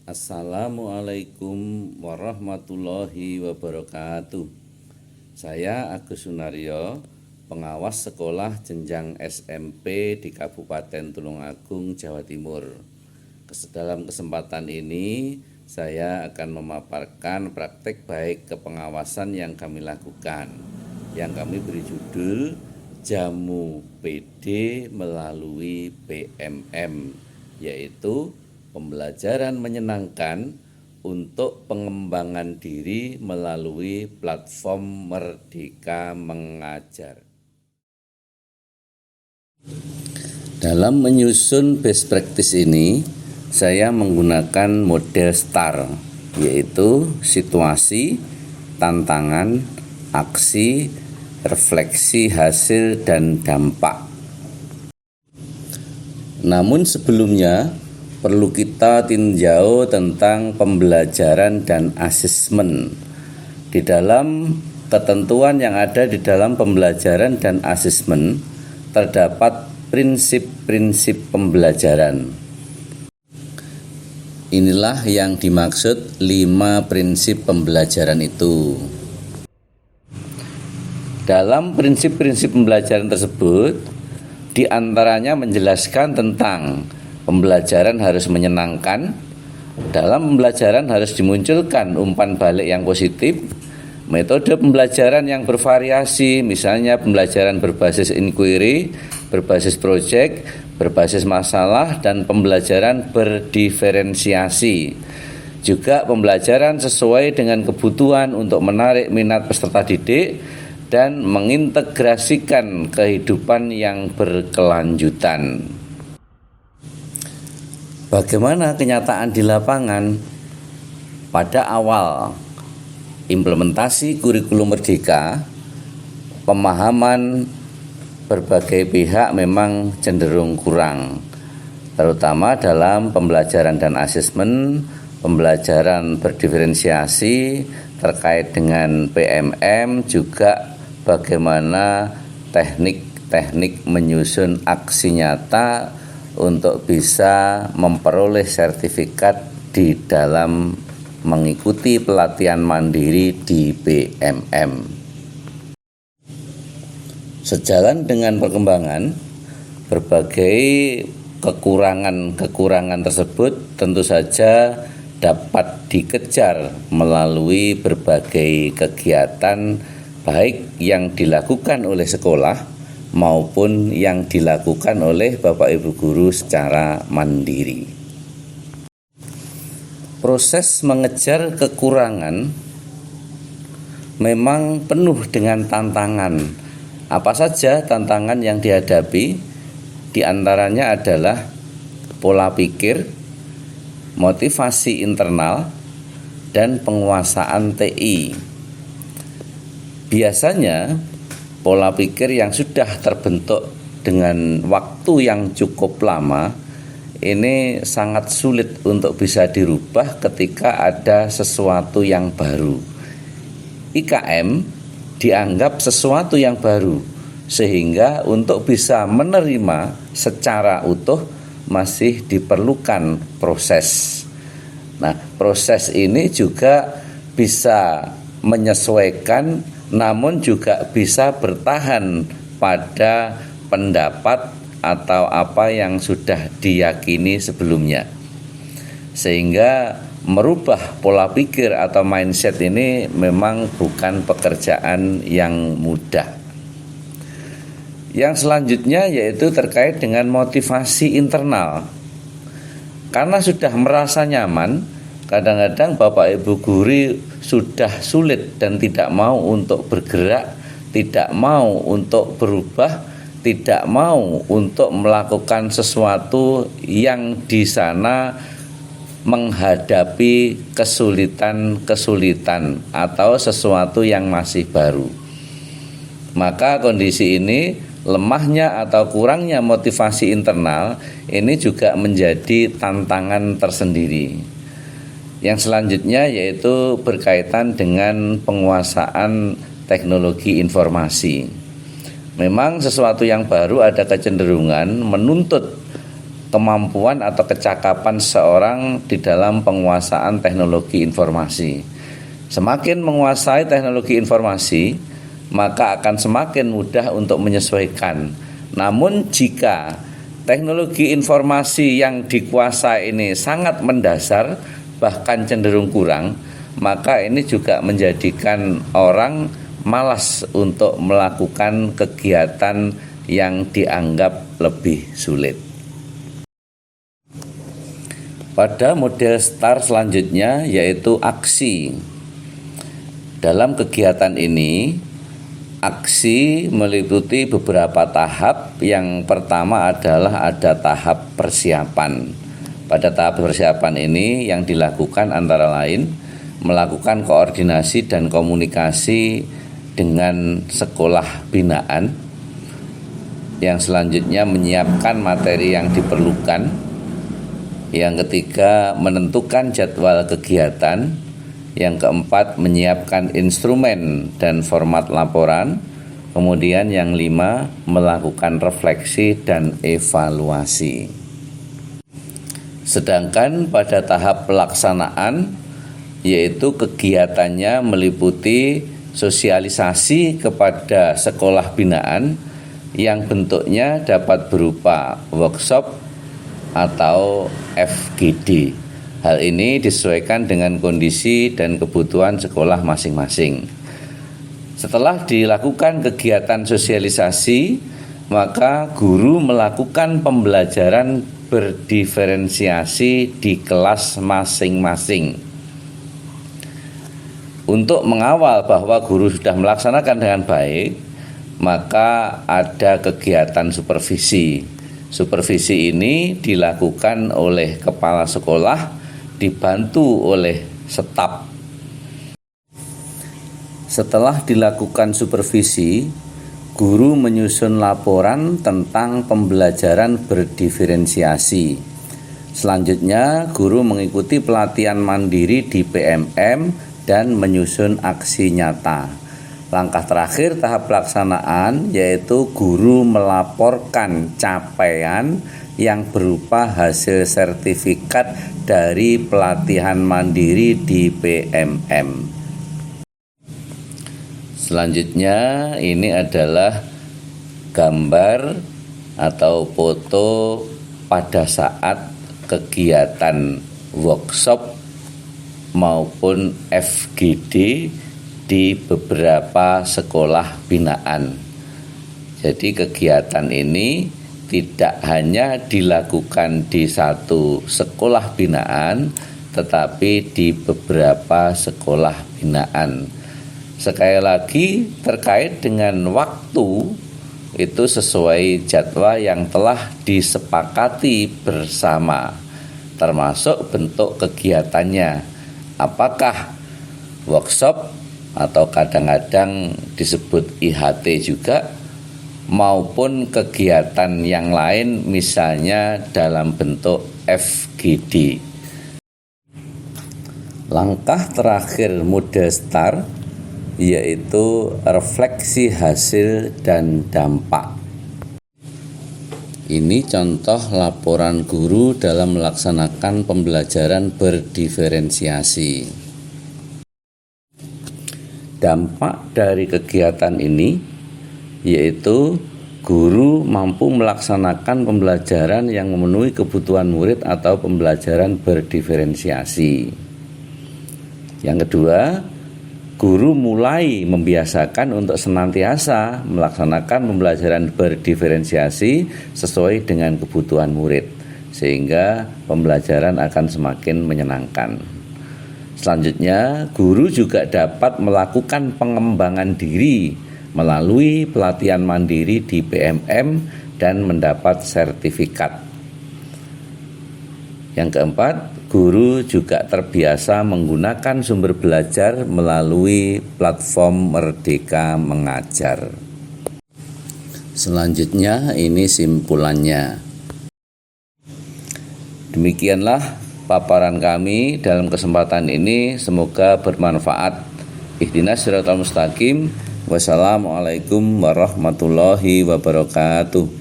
Assalamualaikum warahmatullahi wabarakatuh. Saya Agus Sunaryo, pengawas sekolah jenjang SMP di Kabupaten Tulungagung, Jawa Timur. Dalam kesempatan ini, saya akan memaparkan praktek baik kepengawasan yang kami lakukan, yang kami beri judul Jamu PD melalui PMM, yaitu pembelajaran menyenangkan untuk pengembangan diri melalui platform Merdeka Mengajar. Dalam menyusun best practice ini, saya menggunakan model STAR, yaitu situasi, tantangan, aksi, refleksi hasil, dan dampak. Namun sebelumnya, perlu kita tinjau tentang pembelajaran dan asesmen. Di dalam ketentuan yang ada di dalam pembelajaran dan asesmen, terdapat prinsip-prinsip pembelajaran. Inilah yang dimaksud 5 prinsip pembelajaran itu. Dalam prinsip-prinsip pembelajaran tersebut, di antaranya menjelaskan tentang pembelajaran harus menyenangkan. Dalam pembelajaran harus dimunculkan umpan balik yang positif. Metode pembelajaran yang bervariasi, misalnya pembelajaran berbasis inquiry, berbasis project, berbasis masalah, dan pembelajaran berdiferensiasi. Juga pembelajaran sesuai dengan kebutuhan untuk menarik minat peserta didik dan mengintegrasikan kehidupan yang berkelanjutan. Bagaimana kenyataan di lapangan? Pada awal implementasi kurikulum Merdeka, pemahaman berbagai pihak memang cenderung kurang, terutama dalam pembelajaran dan asesmen, pembelajaran berdiferensiasi terkait dengan PMM, juga bagaimana teknik-teknik menyusun aksi nyata untuk bisa memperoleh sertifikat di dalam mengikuti pelatihan mandiri di PMM. Sejalan dengan perkembangan, berbagai kekurangan tersebut tentu saja dapat dikejar melalui berbagai kegiatan baik yang dilakukan oleh sekolah maupun yang dilakukan oleh Bapak Ibu guru secara mandiri. Proses mengejar kekurangan memang penuh dengan tantangan. Apa saja tantangan yang dihadapi? Di antaranya adalah pola pikir, motivasi internal, dan penguasaan TI. Biasanya pola pikir yang sudah terbentuk dengan waktu yang cukup lama ini sangat sulit untuk bisa dirubah ketika ada sesuatu yang baru. IKM dianggap sesuatu yang baru, sehingga untuk bisa menerima secara utuh masih diperlukan proses. Nah, proses ini juga bisa menyesuaikan, namun juga bisa bertahan pada pendapat atau apa yang sudah diyakini sebelumnya. Sehingga merubah pola pikir atau mindset ini memang bukan pekerjaan yang mudah. Yang selanjutnya yaitu terkait dengan motivasi internal. Karena sudah merasa nyaman, kadang-kadang Bapak Ibu guru sudah sulit dan tidak mau untuk bergerak, tidak mau untuk berubah, tidak mau untuk melakukan sesuatu yang di sana menghadapi kesulitan-kesulitan atau sesuatu yang masih baru. Maka kondisi ini, lemahnya atau kurangnya motivasi internal ini juga menjadi tantangan tersendiri. Yang selanjutnya yaitu berkaitan dengan penguasaan teknologi informasi. Memang sesuatu yang baru ada kecenderungan menuntut kemampuan atau kecakapan seorang di dalam penguasaan teknologi informasi. Semakin menguasai teknologi informasi, maka akan semakin mudah untuk menyesuaikan. Namun jika teknologi informasi yang dikuasai ini sangat mendasar, bahkan cenderung kurang, maka ini juga menjadikan orang malas untuk melakukan kegiatan yang dianggap lebih sulit. Pada model STAR selanjutnya yaitu aksi. Dalam kegiatan ini, aksi meliputi beberapa tahap. Yang pertama adalah ada tahap persiapan. Pada tahap persiapan ini yang dilakukan antara lain melakukan koordinasi dan komunikasi dengan sekolah binaan. Yang selanjutnya menyiapkan materi yang diperlukan. Yang ketiga menentukan jadwal kegiatan. Yang keempat menyiapkan instrumen dan format laporan. Kemudian yang lima melakukan refleksi dan evaluasi. Sedangkan pada tahap pelaksanaan, yaitu kegiatannya meliputi sosialisasi kepada sekolah binaan yang bentuknya dapat berupa workshop atau FGD. Hal ini disesuaikan dengan kondisi dan kebutuhan sekolah masing-masing. Setelah dilakukan kegiatan sosialisasi, maka guru melakukan pembelajaran berdiferensiasi di kelas masing-masing. Untuk mengawal bahwa guru sudah melaksanakan dengan baik, maka ada kegiatan supervisi. Supervisi ini dilakukan oleh kepala sekolah dibantu oleh staf. Setelah dilakukan supervisi, guru menyusun laporan tentang pembelajaran berdiferensiasi. Selanjutnya, guru mengikuti pelatihan mandiri di PMM dan menyusun aksi nyata. Langkah terakhir tahap pelaksanaan yaitu guru melaporkan capaian yang berupa hasil sertifikat dari pelatihan mandiri di PMM. Selanjutnya ini adalah gambar atau foto pada saat kegiatan workshop maupun FGD di beberapa sekolah binaan. Jadi kegiatan ini tidak hanya dilakukan di satu sekolah binaan, tetapi di beberapa sekolah binaan. Sekali lagi terkait dengan waktu, itu sesuai jadwal yang telah disepakati bersama, termasuk bentuk kegiatannya. Apakah workshop atau kadang-kadang disebut IHT juga, maupun kegiatan yang lain misalnya dalam bentuk FGD. Langkah terakhir model STAR yaitu refleksi hasil dan dampak. Ini contoh laporan guru dalam melaksanakan pembelajaran berdiferensiasi. Dampak dari kegiatan ini yaitu guru mampu melaksanakan pembelajaran yang memenuhi kebutuhan murid atau pembelajaran berdiferensiasi. Yang kedua, guru mulai membiasakan untuk senantiasa melaksanakan pembelajaran berdiferensiasi sesuai dengan kebutuhan murid, sehingga pembelajaran akan semakin menyenangkan. Selanjutnya, guru juga dapat melakukan pengembangan diri melalui pelatihan mandiri di PMM dan mendapat sertifikat. Yang keempat, guru juga terbiasa menggunakan sumber belajar melalui platform Merdeka Mengajar. Selanjutnya ini simpulannya. Demikianlah paparan kami dalam kesempatan ini, semoga bermanfaat. Ihdinas siratal mustaqim. Wassalamualaikum warahmatullahi wabarakatuh.